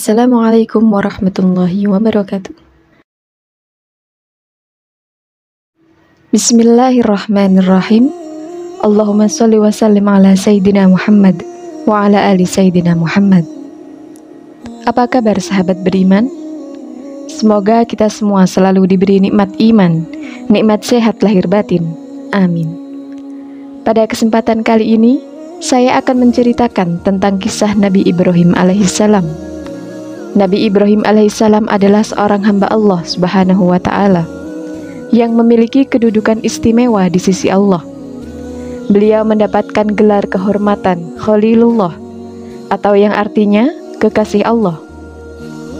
Assalamualaikum warahmatullahi wabarakatuh. Bismillahirrahmanirrahim. Allahumma sholli wa sallim ala Sayyidina Muhammad wa ala ali Sayyidina Muhammad. Apa kabar sahabat beriman? Semoga kita semua selalu diberi nikmat iman, nikmat sehat lahir batin. Amin. Pada kesempatan kali ini, saya akan menceritakan tentang kisah Nabi Ibrahim alaihissalam. Nabi Ibrahim alaihissalam adalah seorang hamba Allah subhanahu wa ta'ala yang memiliki kedudukan istimewa di sisi Allah. Beliau mendapatkan gelar kehormatan Khalilullah, atau yang artinya kekasih Allah.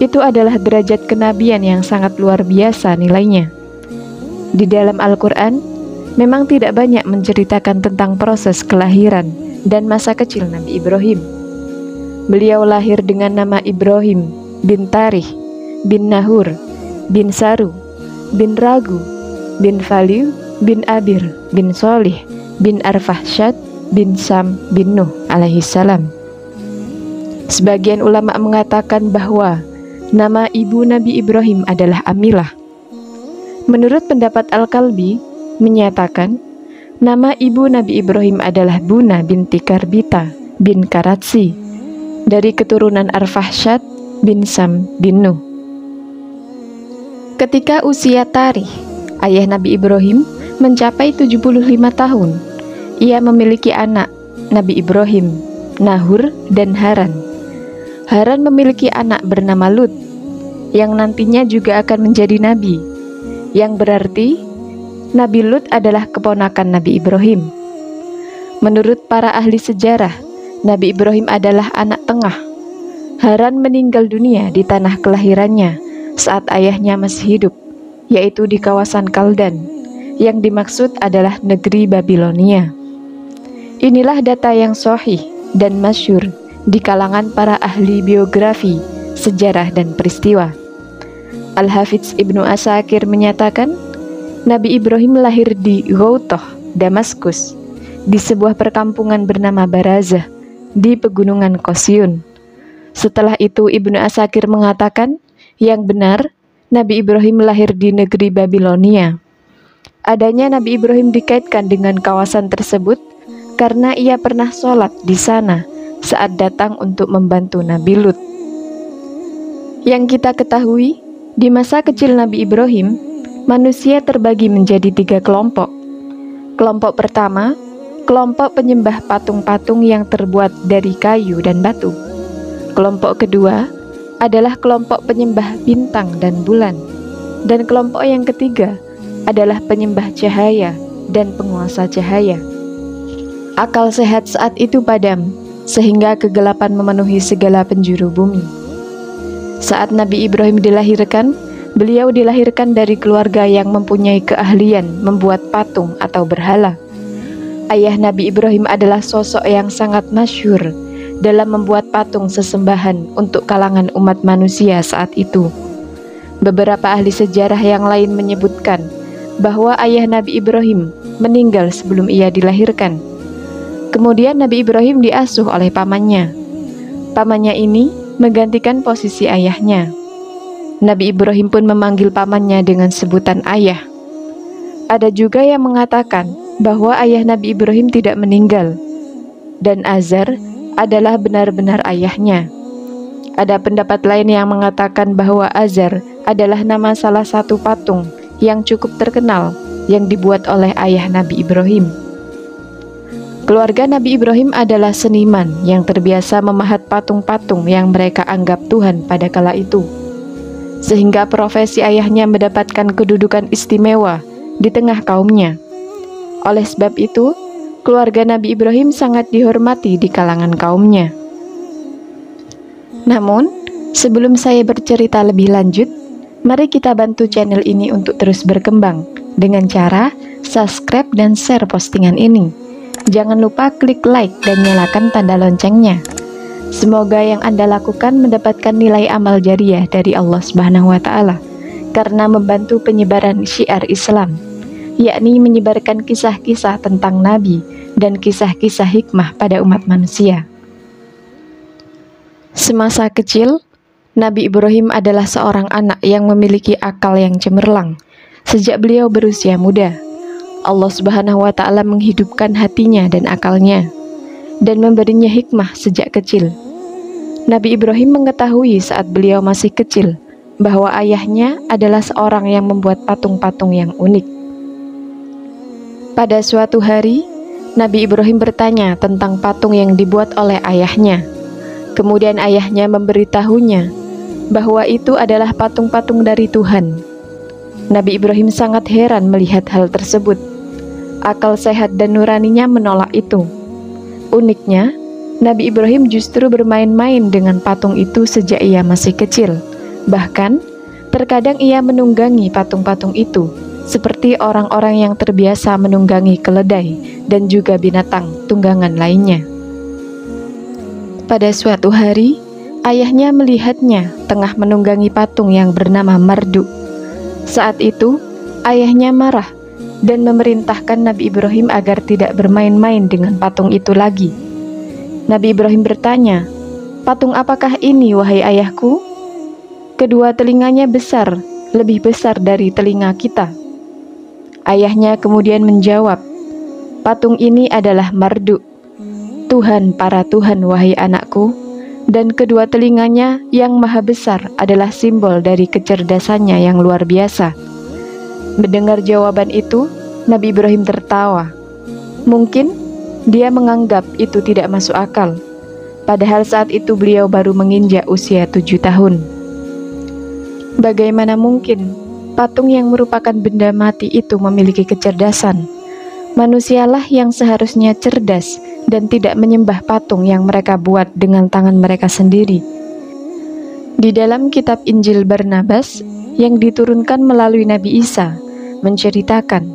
Itu adalah derajat kenabian yang sangat luar biasa nilainya. Di dalam Al-Quran memang tidak banyak menceritakan tentang proses kelahiran dan masa kecil Nabi Ibrahim. Beliau lahir dengan nama Ibrahim bin Tarih, bin Nahur, bin Saru, bin Ragu, bin Faliu, bin Abir, bin Solih, bin Arfahsyad, bin Sam, bin Nuh alaihissalam. Sebagian ulama mengatakan bahwa nama ibu Nabi Ibrahim adalah Amilah. Menurut pendapat Al-Kalbi menyatakan nama ibu Nabi Ibrahim adalah Buna binti Karbita bin Karatsi dari keturunan Arfahsyad bin Sam bin Nuh. Ketika usia Tarih, ayah Nabi Ibrahim mencapai 75 tahun, ia memiliki anak Nabi Ibrahim, Nahur dan Haran. Haran memiliki anak bernama Lut, yang nantinya juga akan menjadi nabi, yang berarti Nabi Lut adalah keponakan Nabi Ibrahim. Menurut para ahli sejarah, Nabi Ibrahim adalah anak tengah. Haran meninggal dunia di tanah kelahirannya saat ayahnya masih hidup, yaitu di kawasan Kaldan, yang dimaksud adalah negeri Babilonia. Inilah data yang sahih dan masyhur di kalangan para ahli biografi, sejarah dan peristiwa. Al-Hafidz Ibnu Asakir menyatakan, Nabi Ibrahim lahir di Ghoutoh, Damaskus, di sebuah perkampungan bernama Barazah, di pegunungan Qosyun. Setelah itu Ibnu Asakir mengatakan, yang benar, Nabi Ibrahim lahir di negeri Babilonia. Adanya Nabi Ibrahim dikaitkan dengan kawasan tersebut karena ia pernah sholat di sana saat datang untuk membantu Nabi Lut. Yang kita ketahui, di masa kecil Nabi Ibrahim, manusia terbagi menjadi 3 kelompok. Kelompok pertama, kelompok penyembah patung-patung yang terbuat dari kayu dan batu. Kelompok kedua adalah kelompok penyembah bintang dan bulan. Dan kelompok yang ketiga adalah penyembah cahaya dan penguasa cahaya. Akal sehat saat itu padam, sehingga kegelapan memenuhi segala penjuru bumi. Saat Nabi Ibrahim dilahirkan, beliau dilahirkan dari keluarga yang mempunyai keahlian membuat patung atau berhala. Ayah Nabi Ibrahim adalah sosok yang sangat masyhur dalam membuat patung sesembahan untuk kalangan umat manusia saat itu. Beberapa ahli sejarah yang lain menyebutkan bahwa ayah Nabi Ibrahim meninggal sebelum ia dilahirkan. Kemudian Nabi Ibrahim diasuh oleh pamannya. Pamannya ini menggantikan posisi ayahnya. Nabi Ibrahim pun memanggil pamannya dengan sebutan ayah. Ada juga yang mengatakan bahwa ayah Nabi Ibrahim tidak meninggal, dan Azar adalah benar-benar ayahnya. Ada pendapat lain yang mengatakan bahwa Azar adalah nama salah satu patung yang cukup terkenal yang dibuat oleh ayah Nabi Ibrahim. Keluarga Nabi Ibrahim adalah seniman yang terbiasa memahat patung-patung yang mereka anggap Tuhan pada kala itu, sehingga profesi ayahnya mendapatkan kedudukan istimewa di tengah kaumnya. Oleh sebab itu, keluarga Nabi Ibrahim sangat dihormati di kalangan kaumnya. Namun, sebelum saya bercerita lebih lanjut, mari kita bantu channel ini untuk terus berkembang dengan cara subscribe dan share postingan ini. Jangan lupa klik like dan nyalakan tanda loncengnya. Semoga yang Anda lakukan mendapatkan nilai amal jariah dari Allah Subhanahu wa Ta'ala karena membantu penyebaran syiar Islam, yakni menyebarkan kisah-kisah tentang Nabi dan kisah-kisah hikmah pada umat manusia. Semasa kecil, Nabi Ibrahim adalah seorang anak yang memiliki akal yang cemerlang. Sejak beliau berusia muda, Allah Subhanahu wa Ta'ala menghidupkan hatinya dan akalnya, dan memberinya hikmah sejak kecil. Nabi Ibrahim mengetahui saat beliau masih kecil bahwa ayahnya adalah seorang yang membuat patung-patung yang unik. Pada suatu hari, Nabi Ibrahim bertanya tentang patung yang dibuat oleh ayahnya. Kemudian ayahnya memberitahunya bahwa itu adalah patung-patung dari Tuhan. Nabi Ibrahim sangat heran melihat hal tersebut. Akal sehat dan nuraninya menolak itu. Uniknya, Nabi Ibrahim justru bermain-main dengan patung itu sejak ia masih kecil. Bahkan, terkadang ia menunggangi patung-patung itu, seperti orang-orang yang terbiasa menunggangi keledai dan juga binatang tunggangan lainnya. Pada suatu hari, ayahnya melihatnya tengah menunggangi patung yang bernama Marduk. Saat itu, ayahnya marah dan memerintahkan Nabi Ibrahim agar tidak bermain-main dengan patung itu lagi. Nabi Ibrahim bertanya, "Patung apakah ini, wahai ayahku?" Kedua telinganya besar, lebih besar dari telinga kita. Ayahnya kemudian menjawab, "Patung ini adalah Marduk, Tuhan para Tuhan, wahai anakku, dan kedua telinganya yang maha besar adalah simbol dari kecerdasannya yang luar biasa." Mendengar jawaban itu, Nabi Ibrahim tertawa. Mungkin dia menganggap itu tidak masuk akal, padahal saat itu beliau baru menginjak usia 7 tahun. Bagaimana mungkin patung yang merupakan benda mati itu memiliki kecerdasan? Manusialah yang seharusnya cerdas dan tidak menyembah patung yang mereka buat dengan tangan mereka sendiri. Di dalam kitab Injil Barnabas yang diturunkan melalui Nabi Isa, menceritakan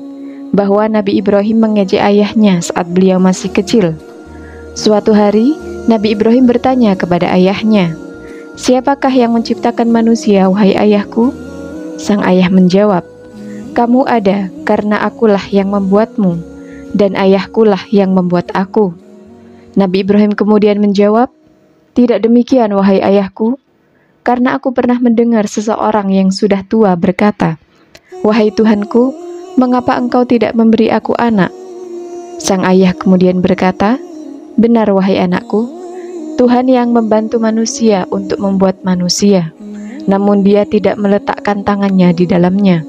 bahwa Nabi Ibrahim mengejek ayahnya saat beliau masih kecil. Suatu hari, Nabi Ibrahim bertanya kepada ayahnya, "Siapakah yang menciptakan manusia, wahai ayahku?" Sang ayah menjawab, "Kamu ada karena akulah yang membuatmu, dan ayahkulah yang membuat aku." Nabi Ibrahim kemudian menjawab, "Tidak demikian, wahai ayahku, karena aku pernah mendengar seseorang yang sudah tua berkata, 'Wahai Tuhanku, mengapa engkau tidak memberi aku anak?' Sang ayah kemudian berkata, 'Benar, wahai anakku, Tuhan yang membantu manusia untuk membuat manusia, namun dia tidak meletakkan tangannya di dalamnya.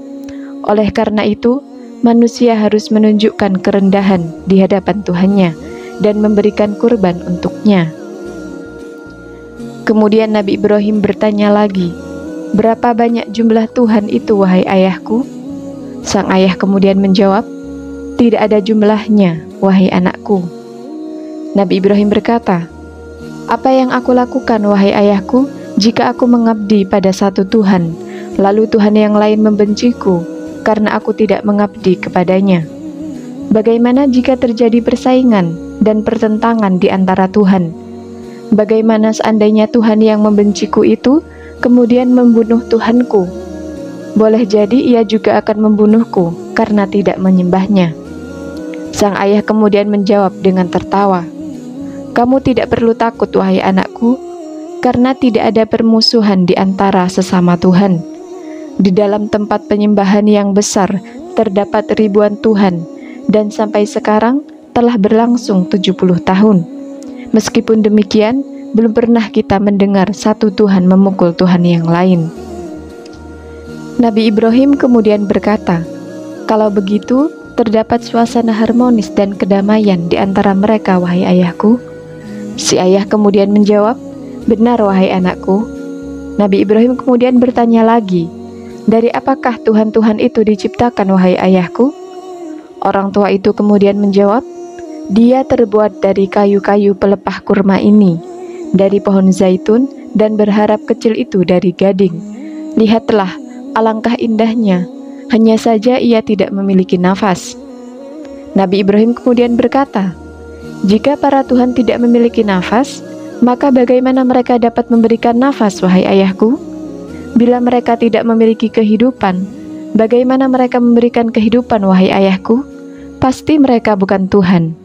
Oleh karena itu, manusia harus menunjukkan kerendahan di hadapan Tuhannya dan memberikan kurban untuknya." Kemudian Nabi Ibrahim bertanya lagi, "Berapa banyak jumlah Tuhan itu, wahai ayahku?" Sang ayah kemudian menjawab, "Tidak ada jumlahnya, wahai anakku." Nabi Ibrahim berkata, "Apa yang aku lakukan, wahai ayahku, jika aku mengabdi pada satu Tuhan, lalu Tuhan yang lain membenciku karena aku tidak mengabdi kepadanya? Bagaimana jika terjadi persaingan dan pertentangan di antara Tuhan? Bagaimana seandainya Tuhan yang membenciku itu kemudian membunuh Tuhanku? Boleh jadi ia juga akan membunuhku karena tidak menyembahnya." Sang ayah kemudian menjawab dengan tertawa, "Kamu tidak perlu takut, wahai anakku, karena tidak ada permusuhan di antara sesama Tuhan. Di dalam tempat penyembahan yang besar terdapat ribuan Tuhan, dan sampai sekarang telah berlangsung 70 tahun. Meskipun demikian, belum pernah kita mendengar satu Tuhan memukul Tuhan yang lain." Nabi Ibrahim kemudian berkata, "Kalau begitu, terdapat suasana harmonis dan kedamaian di antara mereka, wahai ayahku." Si ayah kemudian menjawab, "Benar, wahai anakku." Nabi Ibrahim kemudian bertanya lagi, "Dari apakah Tuhan-Tuhan itu diciptakan, wahai ayahku?" Orang tua itu kemudian menjawab, "Dia terbuat dari kayu-kayu pelepah kurma ini, dari pohon zaitun, dan berharap kecil itu dari gading. Lihatlah, alangkah indahnya, hanya saja ia tidak memiliki nafas." Nabi Ibrahim kemudian berkata, "Jika para Tuhan tidak memiliki nafas, maka bagaimana mereka dapat memberikan nafas, wahai ayahku? Bila mereka tidak memiliki kehidupan, bagaimana mereka memberikan kehidupan, wahai ayahku? Pasti mereka bukan Tuhan."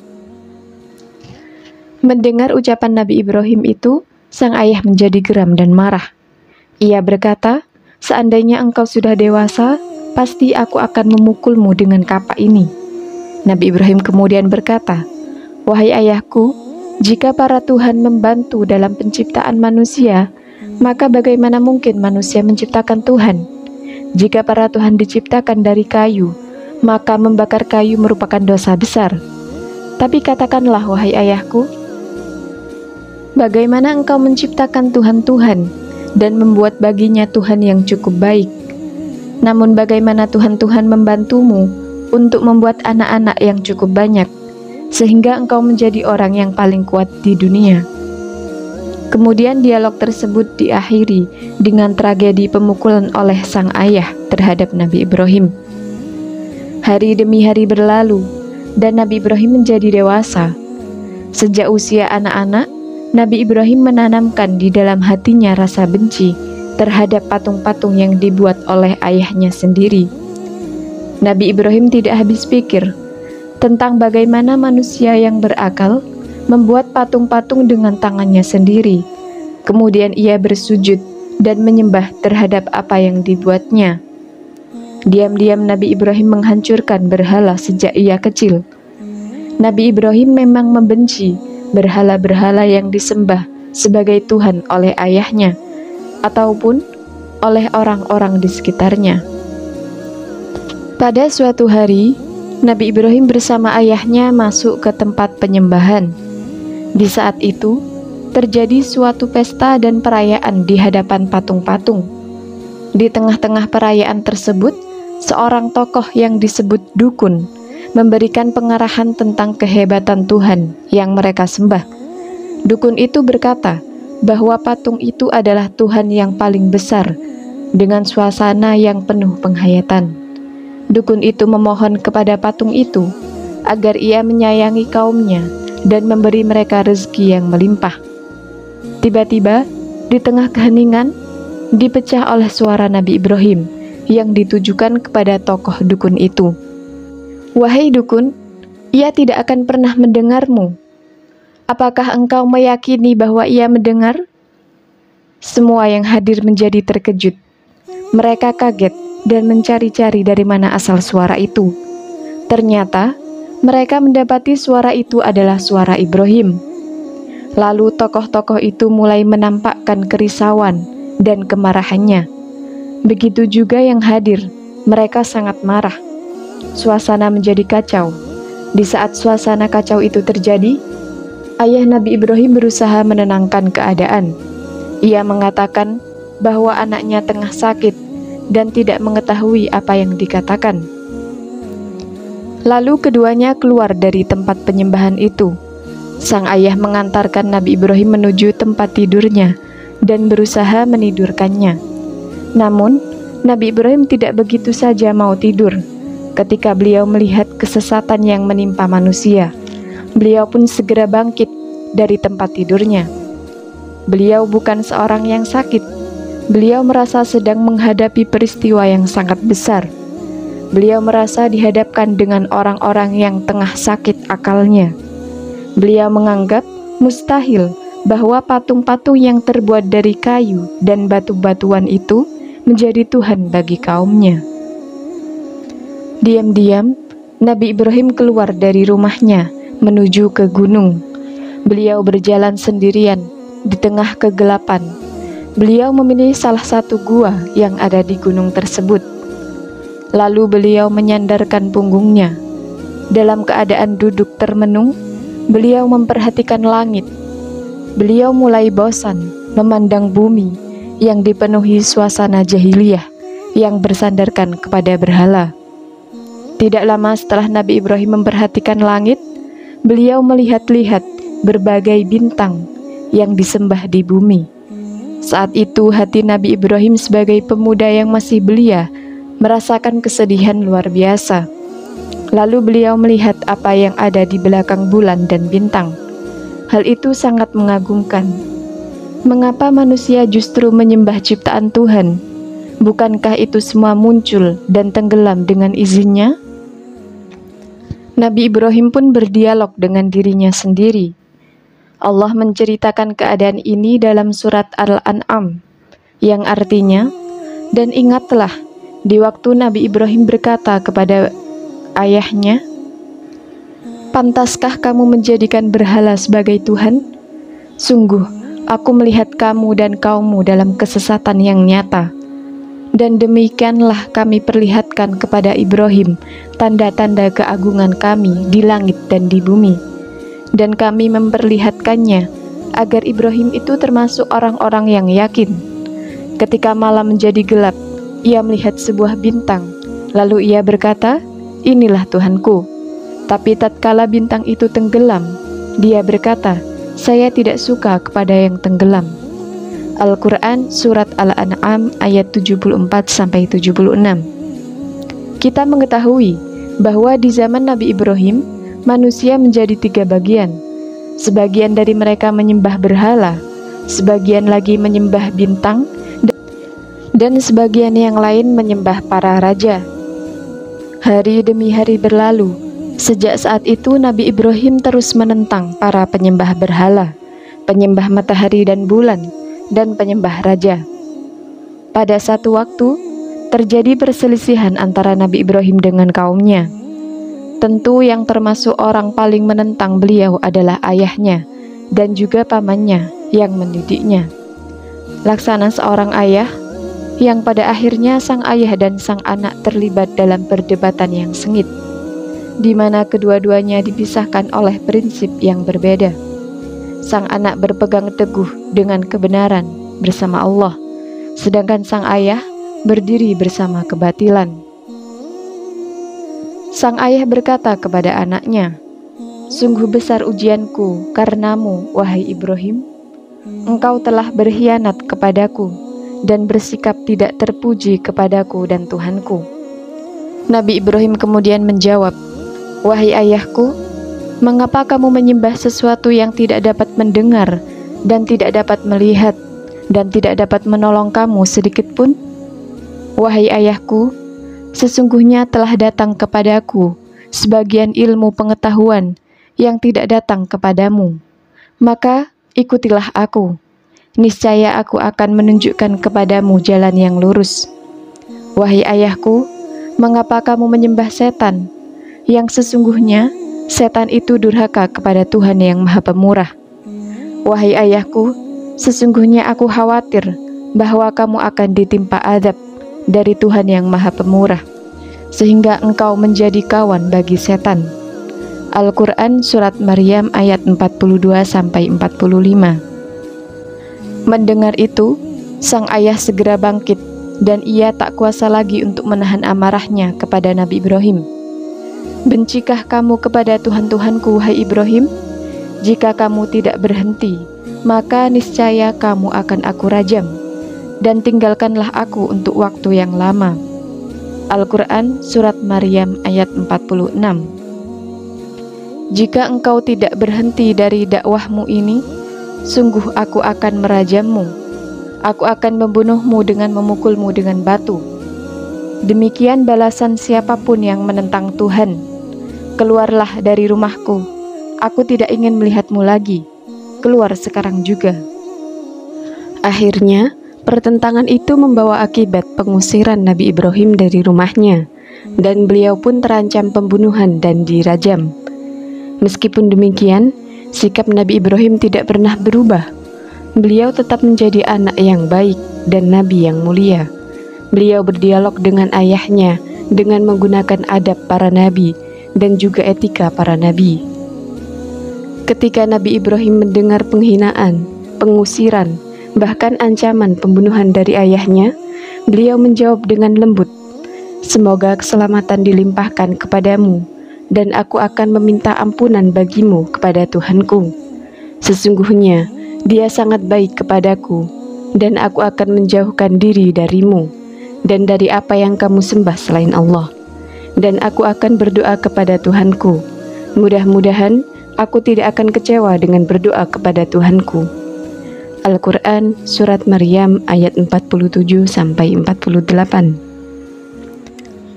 Mendengar ucapan Nabi Ibrahim itu, sang ayah menjadi geram dan marah. Ia berkata, "Seandainya engkau sudah dewasa, pasti aku akan memukulmu dengan kapak ini." Nabi Ibrahim kemudian berkata, "Wahai ayahku, jika para Tuhan membantu dalam penciptaan manusia, maka bagaimana mungkin manusia menciptakan Tuhan? Jika para Tuhan diciptakan dari kayu, maka membakar kayu merupakan dosa besar. Tapi katakanlah, wahai ayahku, bagaimana engkau menciptakan Tuhan-Tuhan dan membuat baginya Tuhan yang cukup baik? Namun bagaimana Tuhan-Tuhan membantumu untuk membuat anak-anak yang cukup banyak, sehingga engkau menjadi orang yang paling kuat di dunia?" Kemudian dialog tersebut diakhiri dengan tragedi pemukulan oleh sang ayah terhadap Nabi Ibrahim. Hari demi hari berlalu, dan Nabi Ibrahim menjadi dewasa. Sejak usia anak-anak, Nabi Ibrahim menanamkan di dalam hatinya rasa benci terhadap patung-patung yang dibuat oleh ayahnya sendiri. Nabi Ibrahim tidak habis pikir tentang bagaimana manusia yang berakal membuat patung-patung dengan tangannya sendiri. Kemudian ia bersujud dan menyembah terhadap apa yang dibuatnya. Diam-diam Nabi Ibrahim menghancurkan berhala sejak ia kecil. Nabi Ibrahim memang membenci berhala-berhala yang disembah sebagai Tuhan oleh ayahnya ataupun oleh orang-orang di sekitarnya. Pada suatu hari, Nabi Ibrahim bersama ayahnya masuk ke tempat penyembahan. Di saat itu, terjadi suatu pesta dan perayaan di hadapan patung-patung. Di tengah-tengah perayaan tersebut, seorang tokoh yang disebut dukun memberikan pengarahan tentang kehebatan Tuhan yang mereka sembah. Dukun itu berkata bahwa patung itu adalah Tuhan yang paling besar dengan suasana yang penuh penghayatan. Dukun itu memohon kepada patung itu agar ia menyayangi kaumnya dan memberi mereka rezeki yang melimpah. Tiba-tiba, di tengah keheningan, dipecah oleh suara Nabi Ibrahim yang ditujukan kepada tokoh dukun itu. "Wahai dukun, ia tidak akan pernah mendengarmu. Apakah engkau meyakini bahwa ia mendengar?" Semua yang hadir menjadi terkejut. Mereka kaget dan mencari-cari dari mana asal suara itu. Ternyata, mereka mendapati suara itu adalah suara Ibrahim. Lalu tokoh-tokoh itu mulai menampakkan kerisauan dan kemarahannya. Begitu juga yang hadir, mereka sangat marah. Suasana menjadi kacau. Di saat suasana kacau itu terjadi, ayah Nabi Ibrahim berusaha menenangkan keadaan. Ia mengatakan bahwa anaknya tengah sakit dan tidak mengetahui apa yang dikatakan. Lalu keduanya keluar dari tempat penyembahan itu. Sang ayah mengantarkan Nabi Ibrahim menuju tempat tidurnya dan berusaha menidurkannya. Namun, Nabi Ibrahim tidak begitu saja mau tidur. Ketika beliau melihat kesesatan yang menimpa manusia, beliau pun segera bangkit dari tempat tidurnya. Beliau bukan seorang yang sakit. Beliau merasa sedang menghadapi peristiwa yang sangat besar. Beliau merasa dihadapkan dengan orang-orang yang tengah sakit akalnya. Beliau menganggap mustahil bahwa patung-patung yang terbuat dari kayu dan batu-batuan itu menjadi Tuhan bagi kaumnya. Diam-diam, Nabi Ibrahim keluar dari rumahnya menuju ke gunung. Beliau berjalan sendirian di tengah kegelapan. Beliau memilih salah satu gua yang ada di gunung tersebut. Lalu beliau menyandarkan punggungnya. Dalam keadaan duduk termenung, beliau memperhatikan langit. Beliau mulai bosan memandang bumi yang dipenuhi suasana jahiliyah yang bersandarkan kepada berhala. Tidak lama setelah Nabi Ibrahim memperhatikan langit, beliau melihat-lihat berbagai bintang yang disembah di bumi. Saat itu hati Nabi Ibrahim sebagai pemuda yang masih belia merasakan kesedihan luar biasa. Lalu beliau melihat apa yang ada di belakang bulan dan bintang. Hal itu sangat mengagumkan. Mengapa manusia justru menyembah ciptaan Tuhan? Bukankah itu semua muncul dan tenggelam dengan izinnya? Nabi Ibrahim pun berdialog dengan dirinya sendiri. Allah menceritakan keadaan ini dalam surat Al-An'am, yang artinya, dan ingatlah di waktu Nabi Ibrahim berkata kepada ayahnya, "Pantaskah kamu menjadikan berhala sebagai Tuhan? Sungguh, aku melihat kamu dan kaummu dalam kesesatan yang nyata. Dan demikianlah kami perlihatkan kepada Ibrahim tanda-tanda keagungan kami di langit dan di bumi. Dan kami memperlihatkannya agar Ibrahim itu termasuk orang-orang yang yakin. Ketika malam menjadi gelap, ia melihat sebuah bintang. Lalu ia berkata, 'Inilah Tuhanku.' Tapi tatkala bintang itu tenggelam, dia berkata, 'Saya tidak suka kepada yang tenggelam.'" Al-Quran Surat Al-An'am ayat 74-76. Kita mengetahui bahwa di zaman Nabi Ibrahim, manusia menjadi 3 bagian. Sebagian dari mereka menyembah berhala, sebagian lagi menyembah bintang, dan sebagian yang lain menyembah para raja. Hari demi hari berlalu. Sejak saat itu Nabi Ibrahim terus menentang para penyembah berhala, penyembah matahari dan bulan, dan penyembah raja. Pada satu waktu, terjadi perselisihan antara Nabi Ibrahim dengan kaumnya. Tentu yang termasuk orang paling menentang beliau adalah ayahnya, dan juga pamannya yang mendidiknya. Laksana seorang ayah, yang pada akhirnya sang ayah dan sang anak terlibat dalam perdebatan yang sengit, di mana kedua-duanya dipisahkan oleh prinsip yang berbeda. Sang anak berpegang teguh dengan kebenaran bersama Allah, sedangkan sang ayah berdiri bersama kebatilan. Sang ayah berkata kepada anaknya, "Sungguh besar ujianku karenamu, wahai Ibrahim. Engkau telah berkhianat kepadaku dan bersikap tidak terpuji kepadaku dan Tuhanku." Nabi Ibrahim kemudian menjawab, "Wahai ayahku, mengapa kamu menyembah sesuatu yang tidak dapat mendengar dan tidak dapat melihat dan tidak dapat menolong kamu sedikit pun? Wahai ayahku, sesungguhnya telah datang kepadaku sebagian ilmu pengetahuan yang tidak datang kepadamu. Maka ikutilah aku. Niscaya aku akan menunjukkan kepadamu jalan yang lurus. Wahai ayahku, mengapa kamu menyembah setan, yang sesungguhnya setan itu durhaka kepada Tuhan yang Maha Pemurah. Wahai ayahku, sesungguhnya aku khawatir bahwa kamu akan ditimpa azab dari Tuhan yang Maha Pemurah, sehingga engkau menjadi kawan bagi setan." Al-Quran Surat Maryam ayat 42-45. Mendengar itu, sang ayah segera bangkit, dan ia tak kuasa lagi untuk menahan amarahnya kepada Nabi Ibrahim. "Bencikah kamu kepada Tuhan-Tuhanku, wahai Ibrahim? Jika kamu tidak berhenti, maka niscaya kamu akan aku rajam, dan tinggalkanlah aku untuk waktu yang lama." Al-Quran Surat Maryam ayat 46. "Jika engkau tidak berhenti dari dakwahmu ini, sungguh aku akan merajammu. Aku akan membunuhmu dengan memukulmu dengan batu. Demikian balasan siapapun yang menentang Tuhan. Keluarlah dari rumahku. Aku tidak ingin melihatmu lagi. Keluar sekarang juga." Akhirnya, pertentangan itu membawa akibat pengusiran Nabi Ibrahim dari rumahnya, dan beliau pun terancam pembunuhan dan dirajam. Meskipun demikian, sikap Nabi Ibrahim tidak pernah berubah. Beliau tetap menjadi anak yang baik dan nabi yang mulia. Beliau berdialog dengan ayahnya dengan menggunakan adab para nabi dan juga etika para nabi. Ketika Nabi Ibrahim mendengar penghinaan, pengusiran, bahkan ancaman pembunuhan dari ayahnya, beliau menjawab dengan lembut, "Semoga keselamatan dilimpahkan kepadamu, dan aku akan meminta ampunan bagimu kepada Tuhanku. Sesungguhnya Dia sangat baik kepadaku, dan aku akan menjauhkan diri darimu dan dari apa yang kamu sembah selain Allah. Dan aku akan berdoa kepada Tuhanku. Mudah-mudahan aku tidak akan kecewa dengan berdoa kepada Tuhanku." Al-Quran Surat Maryam ayat 47-48.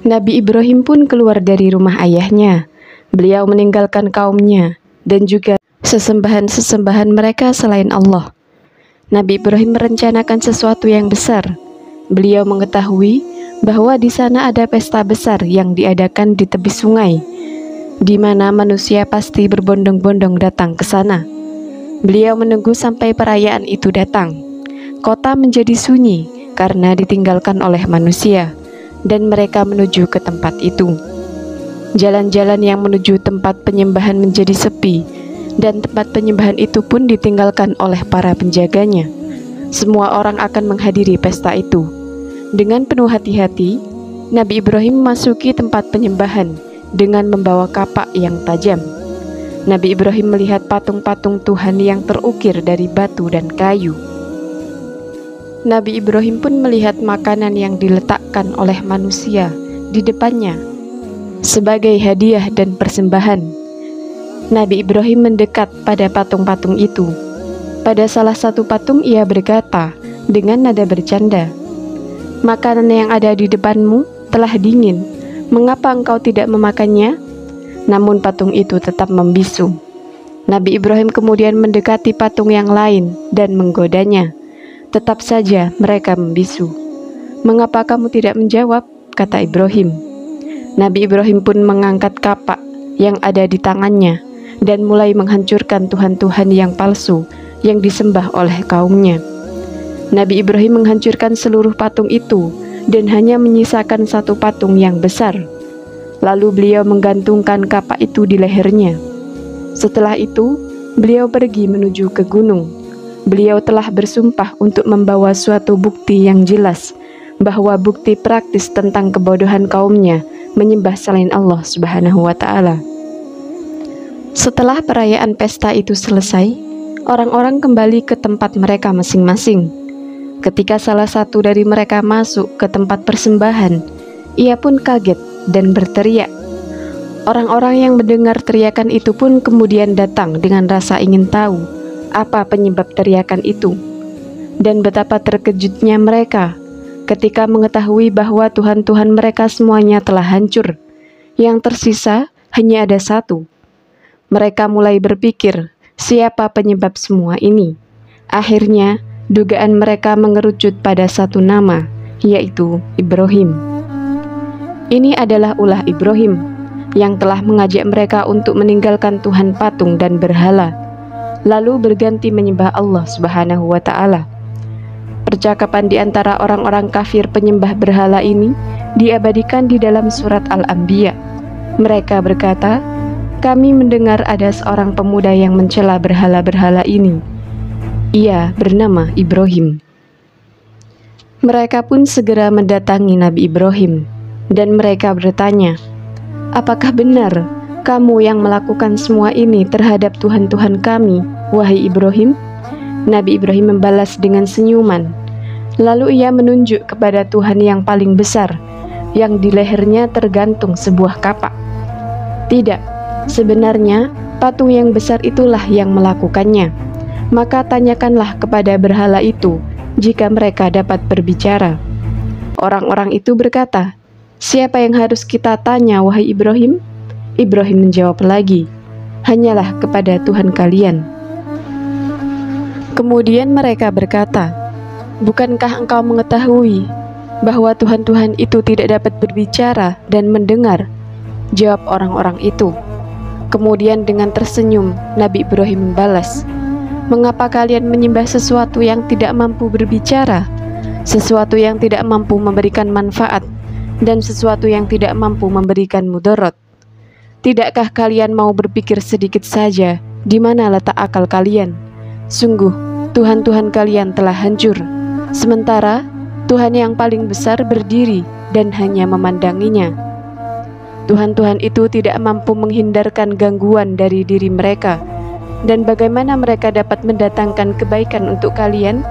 Nabi Ibrahim pun keluar dari rumah ayahnya. Beliau meninggalkan kaumnya dan juga sesembahan-sesembahan mereka selain Allah. Nabi Ibrahim merencanakan sesuatu yang besar. Beliau mengetahui bahwa di sana ada pesta besar yang diadakan di tepi sungai, di mana manusia pasti berbondong-bondong datang ke sana. Beliau menunggu sampai perayaan itu datang. Kota menjadi sunyi karena ditinggalkan oleh manusia, dan mereka menuju ke tempat itu. Jalan-jalan yang menuju tempat penyembahan menjadi sepi, dan tempat penyembahan itu pun ditinggalkan oleh para penjaganya. Semua orang akan menghadiri pesta itu. Dengan penuh hati-hati, Nabi Ibrahim memasuki tempat penyembahan dengan membawa kapak yang tajam. Nabi Ibrahim melihat patung-patung Tuhan yang terukir dari batu dan kayu. Nabi Ibrahim pun melihat makanan yang diletakkan oleh manusia di depannya sebagai hadiah dan persembahan. Nabi Ibrahim mendekat pada patung-patung itu. Pada salah satu patung ia berkata dengan nada bercanda, "Makanan yang ada di depanmu telah dingin, mengapa engkau tidak memakannya?" Namun patung itu tetap membisu. Nabi Ibrahim kemudian mendekati patung yang lain dan menggodanya. Tetap saja mereka membisu. "Mengapa kamu tidak menjawab?" kata Ibrahim. Nabi Ibrahim pun mengangkat kapak yang ada di tangannya dan mulai menghancurkan tuhan-tuhan yang palsu yang disembah oleh kaumnya. Nabi Ibrahim menghancurkan seluruh patung itu dan hanya menyisakan satu patung yang besar. Lalu beliau menggantungkan kapak itu di lehernya. Setelah itu, beliau pergi menuju ke gunung. Beliau telah bersumpah untuk membawa suatu bukti yang jelas, bahwa bukti praktis tentang kebodohan kaumnya menyembah selain Allah Subhanahu wa Ta'ala. Setelah perayaan pesta itu selesai, orang-orang kembali ke tempat mereka masing-masing. Ketika salah satu dari mereka masuk ke tempat persembahan, ia pun kaget dan berteriak. Orang-orang yang mendengar teriakan itu pun kemudian datang dengan rasa ingin tahu apa penyebab teriakan itu. Dan betapa terkejutnya mereka ketika mengetahui bahwa tuhan-tuhan mereka semuanya telah hancur. Yang tersisa hanya ada satu. Mereka mulai berpikir, siapa penyebab semua ini? Akhirnya, dugaan mereka mengerucut pada satu nama, yaitu Ibrahim. Ini adalah ulah Ibrahim yang telah mengajak mereka untuk meninggalkan Tuhan patung dan berhala, lalu berganti menyembah Allah Subhanahu wa Ta'ala. Percakapan di antara orang-orang kafir penyembah berhala ini diabadikan di dalam surat Al-Anbiya. Mereka berkata, "Kami mendengar ada seorang pemuda yang mencela berhala-berhala ini. Ia bernama Ibrahim." Mereka pun segera mendatangi Nabi Ibrahim, dan mereka bertanya, "Apakah benar kamu yang melakukan semua ini terhadap Tuhan-Tuhan kami, wahai Ibrahim?" Nabi Ibrahim membalas dengan senyuman. Lalu ia menunjuk kepada Tuhan yang paling besar, yang di lehernya tergantung sebuah kapak. "Tidak, sebenarnya patung yang besar itulah yang melakukannya. Maka tanyakanlah kepada berhala itu jika mereka dapat berbicara." Orang-orang itu berkata, "Siapa yang harus kita tanya, wahai Ibrahim?" Ibrahim menjawab lagi, "Hanyalah kepada Tuhan kalian." Kemudian mereka berkata, "Bukankah engkau mengetahui bahwa Tuhan-Tuhan itu tidak dapat berbicara dan mendengar?" Jawab orang-orang itu. Kemudian dengan tersenyum, Nabi Ibrahim membalas, "Mengapa kalian menyembah sesuatu yang tidak mampu berbicara, sesuatu yang tidak mampu memberikan manfaat, dan sesuatu yang tidak mampu memberikan mudarat? Tidakkah kalian mau berpikir sedikit saja di mana letak akal kalian? Sungguh, Tuhan-Tuhan kalian telah hancur, sementara Tuhan yang paling besar berdiri dan hanya memandanginya. Tuhan-Tuhan itu tidak mampu menghindarkan gangguan dari diri mereka. Dan bagaimana mereka dapat mendatangkan kebaikan untuk kalian?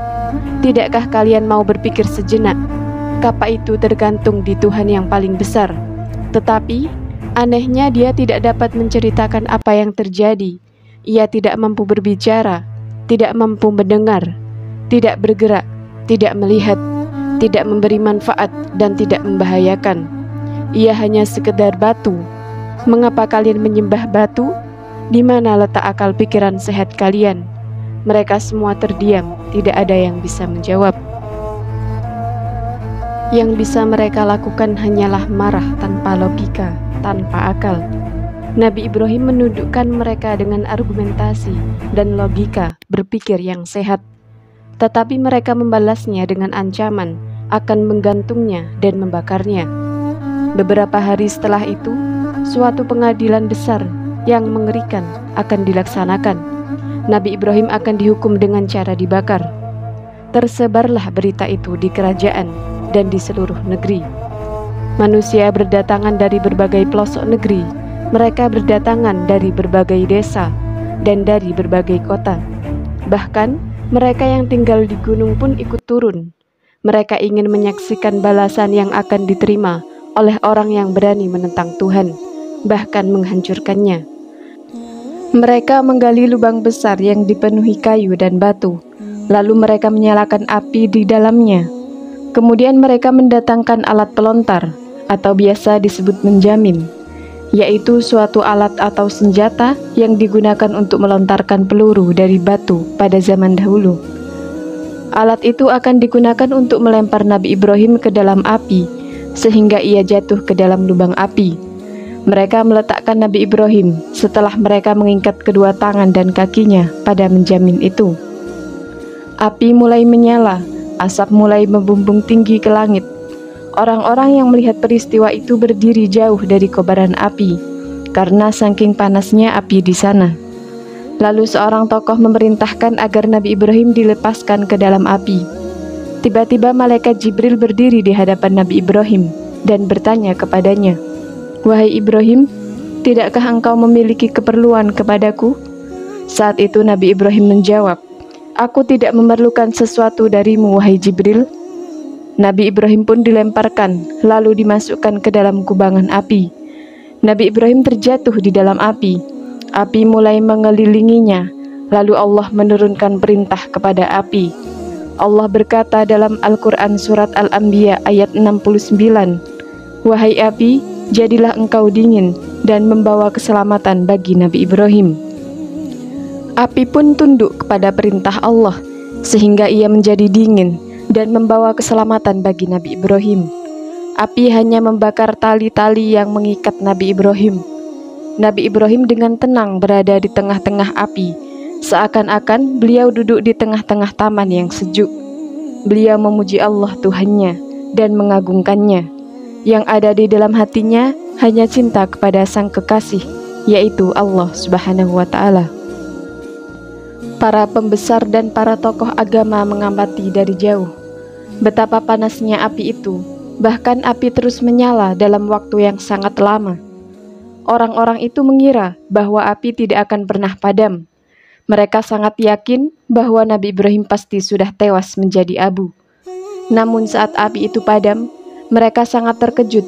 Tidakkah kalian mau berpikir sejenak? Kapak itu tergantung di Tuhan yang paling besar. Tetapi anehnya dia tidak dapat menceritakan apa yang terjadi. Ia tidak mampu berbicara, tidak mampu mendengar, tidak bergerak, tidak melihat, tidak memberi manfaat, dan tidak membahayakan. Ia hanya sekedar batu. Mengapa kalian menyembah batu? Di mana letak akal pikiran sehat kalian? Mereka semua terdiam, tidak ada yang bisa menjawab. Yang bisa mereka lakukan hanyalah marah tanpa logika, tanpa akal. Nabi Ibrahim menundukkan mereka dengan argumentasi dan logika berpikir yang sehat. Tetapi mereka membalasnya dengan ancaman akan menggantungnya dan membakarnya. Beberapa hari setelah itu, suatu pengadilan besar yang mengerikan akan dilaksanakan. Nabi Ibrahim akan dihukum dengan cara dibakar. Tersebarlah berita itu di kerajaan dan di seluruh negeri. Manusia berdatangan dari berbagai pelosok negeri. Mereka berdatangan dari berbagai desa dan dari berbagai kota. Bahkan mereka yang tinggal di gunung pun ikut turun. Mereka ingin menyaksikan balasan yang akan diterima oleh orang yang berani menentang Tuhan, bahkan menghancurkannya. Mereka menggali lubang besar yang dipenuhi kayu dan batu, lalu mereka menyalakan api di dalamnya. Kemudian mereka mendatangkan alat pelontar, atau biasa disebut menjamin, yaitu suatu alat atau senjata yang digunakan untuk melontarkan peluru dari batu pada zaman dahulu. Alat itu akan digunakan untuk melempar Nabi Ibrahim ke dalam api, sehingga ia jatuh ke dalam lubang api. Mereka meletakkan Nabi Ibrahim setelah mereka mengikat kedua tangan dan kakinya pada menjamin itu. Api mulai menyala, asap mulai membumbung tinggi ke langit. Orang-orang yang melihat peristiwa itu berdiri jauh dari kobaran api, karena saking panasnya api di sana. Lalu seorang tokoh memerintahkan agar Nabi Ibrahim dilepaskan ke dalam api. Tiba-tiba malaikat Jibril berdiri di hadapan Nabi Ibrahim dan bertanya kepadanya, "Wahai Ibrahim, tidakkah engkau memiliki keperluan kepadaku?" Saat itu Nabi Ibrahim menjawab, "Aku tidak memerlukan sesuatu darimu, wahai Jibril." Nabi Ibrahim pun dilemparkan, lalu dimasukkan ke dalam kubangan api. Nabi Ibrahim terjatuh di dalam api. Api mulai mengelilinginya, lalu Allah menurunkan perintah kepada api. Allah berkata dalam Al-Quran surat Al-Anbiya ayat 69, "Wahai api, jadilah engkau dingin dan membawa keselamatan bagi Nabi Ibrahim." Api pun tunduk kepada perintah Allah, sehingga ia menjadi dingin dan membawa keselamatan bagi Nabi Ibrahim. Api hanya membakar tali-tali yang mengikat Nabi Ibrahim. Nabi Ibrahim dengan tenang berada di tengah-tengah api, seakan-akan beliau duduk di tengah-tengah taman yang sejuk. Beliau memuji Allah Tuhannya dan mengagungkannya. Yang ada di dalam hatinya hanya cinta kepada sang kekasih, yaitu Allah Subhanahu wa Ta'ala. Para pembesar dan para tokoh agama mengamati dari jauh betapa panasnya api itu. Bahkan api terus menyala dalam waktu yang sangat lama. Orang-orang itu mengira bahwa api tidak akan pernah padam. Mereka sangat yakin bahwa Nabi Ibrahim pasti sudah tewas menjadi abu. Namun saat api itu padam, mereka sangat terkejut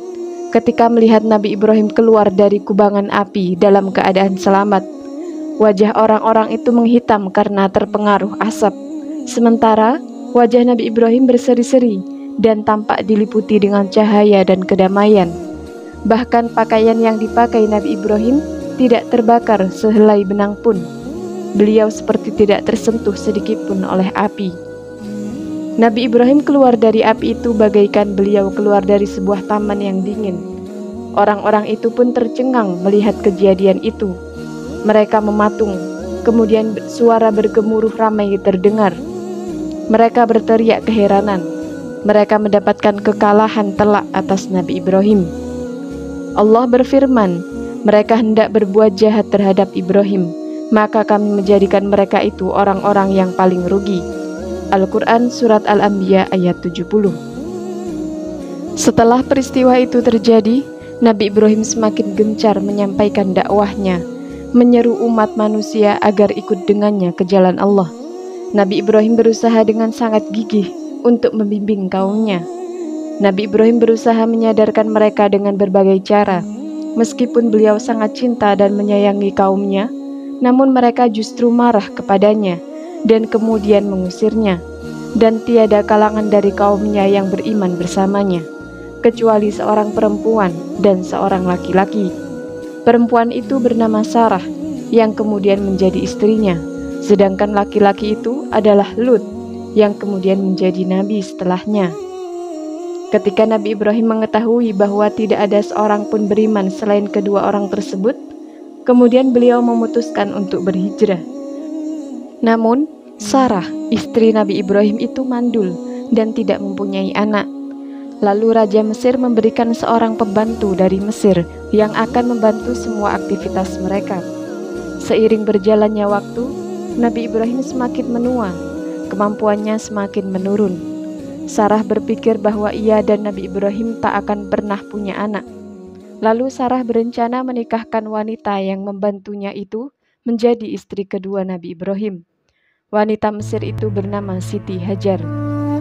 ketika melihat Nabi Ibrahim keluar dari kubangan api dalam keadaan selamat. Wajah orang-orang itu menghitam karena terpengaruh asap. Sementara wajah Nabi Ibrahim berseri-seri dan tampak diliputi dengan cahaya dan kedamaian. Bahkan pakaian yang dipakai Nabi Ibrahim tidak terbakar sehelai benang pun. Beliau seperti tidak tersentuh sedikit pun oleh api. Nabi Ibrahim keluar dari api itu bagaikan beliau keluar dari sebuah taman yang dingin. Orang-orang itu pun tercengang melihat kejadian itu. Mereka mematung, kemudian suara bergemuruh ramai terdengar. Mereka berteriak keheranan. Mereka mendapatkan kekalahan telak atas Nabi Ibrahim. Allah berfirman, "Mereka hendak berbuat jahat terhadap Ibrahim, maka kami menjadikan mereka itu orang-orang yang paling rugi." Al-Quran Surat Al-Anbiya ayat 70. Setelah peristiwa itu terjadi, Nabi Ibrahim semakin gencar menyampaikan dakwahnya, menyeru umat manusia agar ikut dengannya ke jalan Allah. Nabi Ibrahim berusaha dengan sangat gigih untuk membimbing kaumnya. Nabi Ibrahim berusaha menyadarkan mereka dengan berbagai cara. Meskipun beliau sangat cinta dan menyayangi kaumnya, namun mereka justru marah kepadanya dan kemudian mengusirnya, dan tiada kalangan dari kaumnya yang beriman bersamanya, kecuali seorang perempuan dan seorang laki-laki. Perempuan itu bernama Sarah, yang kemudian menjadi istrinya. Sedangkan laki-laki itu adalah Lut, yang kemudian menjadi nabi setelahnya. Ketika Nabi Ibrahim mengetahui bahwa tidak ada seorang pun beriman selain kedua orang tersebut, kemudian beliau memutuskan untuk berhijrah. Namun, Sarah, istri Nabi Ibrahim itu mandul dan tidak mempunyai anak. Lalu Raja Mesir memberikan seorang pembantu dari Mesir yang akan membantu semua aktivitas mereka. Seiring berjalannya waktu, Nabi Ibrahim semakin menua, kemampuannya semakin menurun. Sarah berpikir bahwa ia dan Nabi Ibrahim tak akan pernah punya anak. Lalu Sarah berencana menikahkan wanita yang membantunya itu menjadi istri kedua Nabi Ibrahim. Wanita Mesir itu bernama Siti Hajar.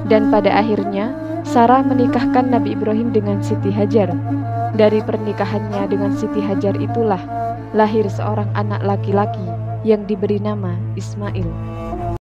Dan pada akhirnya, Sarah menikahkan Nabi Ibrahim dengan Siti Hajar. Dari pernikahannya dengan Siti Hajar itulah lahir seorang anak laki-laki yang diberi nama Ismail.